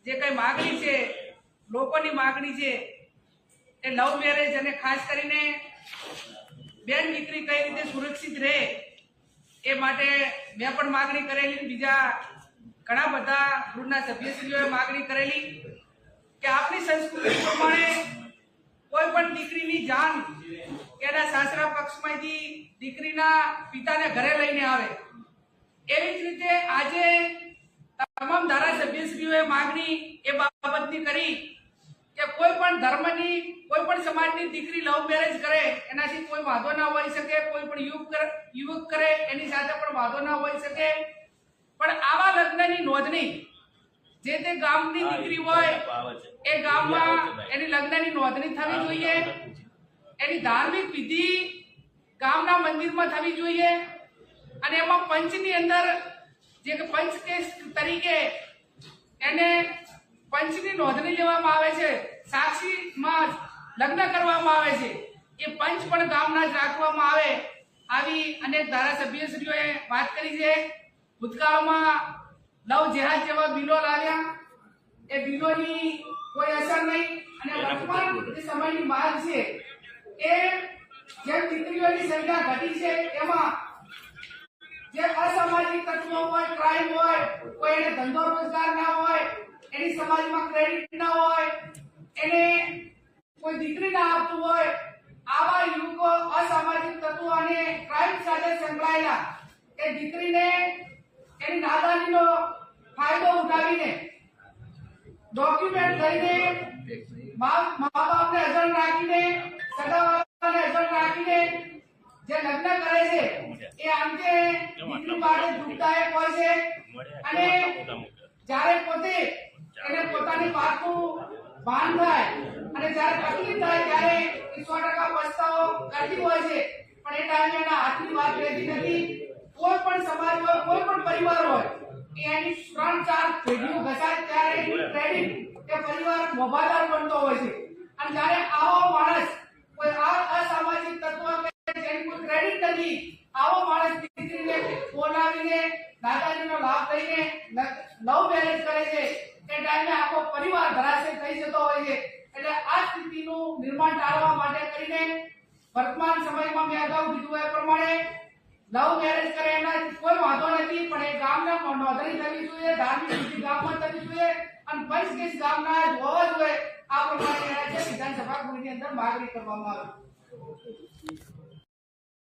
જે કઈ માગણી છે, લોકોની માગણી છે એ લવ મેરેજ અને ખાસ કરીને બેન દીકરી કઈ રીતે સુરક્ષિત રહે એ માટે મેં પણ માગણી કરેલી, બીજા ઘણા બધા ગૃહના સભ્યશ્રીઓએ માગણી કરેલી કે આપણી સંસ્કૃતિ પ્રમાણે કોઈ પણ દીકરીની જાન એના સાસરા પક્ષમાંથી દીકરીના પિતાને ઘરે લઈને આવે, એવી જ રીતે આજે તમામ ધારાસભ્યશ્રીઓએ માગણી એ બાબતની કરી કે કોઈ પણ ધર્મની, કોઈ પણ સમાજની દીકરી લવ મેરેજ કરે એનાથી કોઈ વાંધો ના હોઈ શકે, કોઈ પણ યુવક કરે એની સાથે પણ વાંધો ના હોઈ શકે, પણ આવા લગ્નની નોંધણી જે તે ગામની દીકરી હોય એ ગામમાં એની લગ્નની નોંધણી થવી જોઈએ, એની ધાર્મિક વિધિ ગામના મંદિરમાં થવી જોઈએ અને એમાં પંચની અંદર જે પંચ કેસ તરીકે એને પંચની નોંધણી લેવામાં આવે છે, સાક્ષીમાં લગ્ન કરવામાં આવે છે, એ પંચ પણ ગામના જ રાખવામાં આવે, આવી અનેક ધારાસભ્યશ્રીઓએ વાત કરી છે। ભૂતકાળમાં લવ જેહાદ જેવા બિલો લાવ્યા, એ બિલોની કોઈ અસર નહીં અને વર્તમાન જે સમયની માંગ છે એ જેમ દીકરીઓની સંખ્યા ઘટી છે એમાં જે અસામાજિક તત્વો હોય, ક્રાઇમ હોય, કોઈ એને ધંધો રોજગાર ના હોય, એની સમાજમાં ક્રેડિટ ના હોય, એને કોઈ દીકરી ના આપતું હોય, આવા યુવકો અસામાજિક તત્વો અને ક્રાઇમ સાથે સંકળાયેલા એ દીકરીને એની નાદાનીનો ફાયદો ઉઠાવીને ડોક્યુમેન્ટ લઈને મા બાપને અજણ રાખીને, સગાવાળાને અજણ રાખીને જે લગ્ન કરે છે એ અંતે દીકરી માટે દુઃખદાયક હોય છે અને જ્યારે પોતે એને પોતાની વાતનું ભાન થાય અને જ્યારે તકલીફ થાય ત્યારે 100% પસ્તાવો કરતી હોય છે, પણ એ ટાઈમે એના હાથની વાત રહેતી નથી। કોઈ પણ સમાજ હોય, કોઈ પણ પરિવાર હોય, એની 3-4 પેઢીઓ ઘસાય ત્યારે ક્રેડિટ એ પરિવાર મોભાદાર બનતો હોય છે અને જ્યારે આવો માણસ કોઈ અસામાજિક તત્વ જેની કોઈ ક્રેડિટ નથી, આવો માણસ દીકરીને બોલાવીને દાદાજીનો લાભ લઈને લવ મેરેજ કરે છે, એ ટાઈમે આખો પરિવાર ધરાશય થઈ જતો હોય છે। એટલે આ સ્થિતિનું નિર્માણ ટાળવા માટે કરીને વર્તમાન સમયમાં મેં અગાઉ કીધું એ પ્રમાણે લવ મેરેજ કરે એના કોઈ વાંધો નથી, પણ એ ગામના નોંધણી થવી જોઈએ, ધાર્મિક વિધિ ગામમાં થવી જોઈએ અને પંચ કેસ ગામના જ હોવા જોઈએ। આ પ્રમાણે વિધાનસભા ગૃહની અંદર માગણી કરવામાં આવી।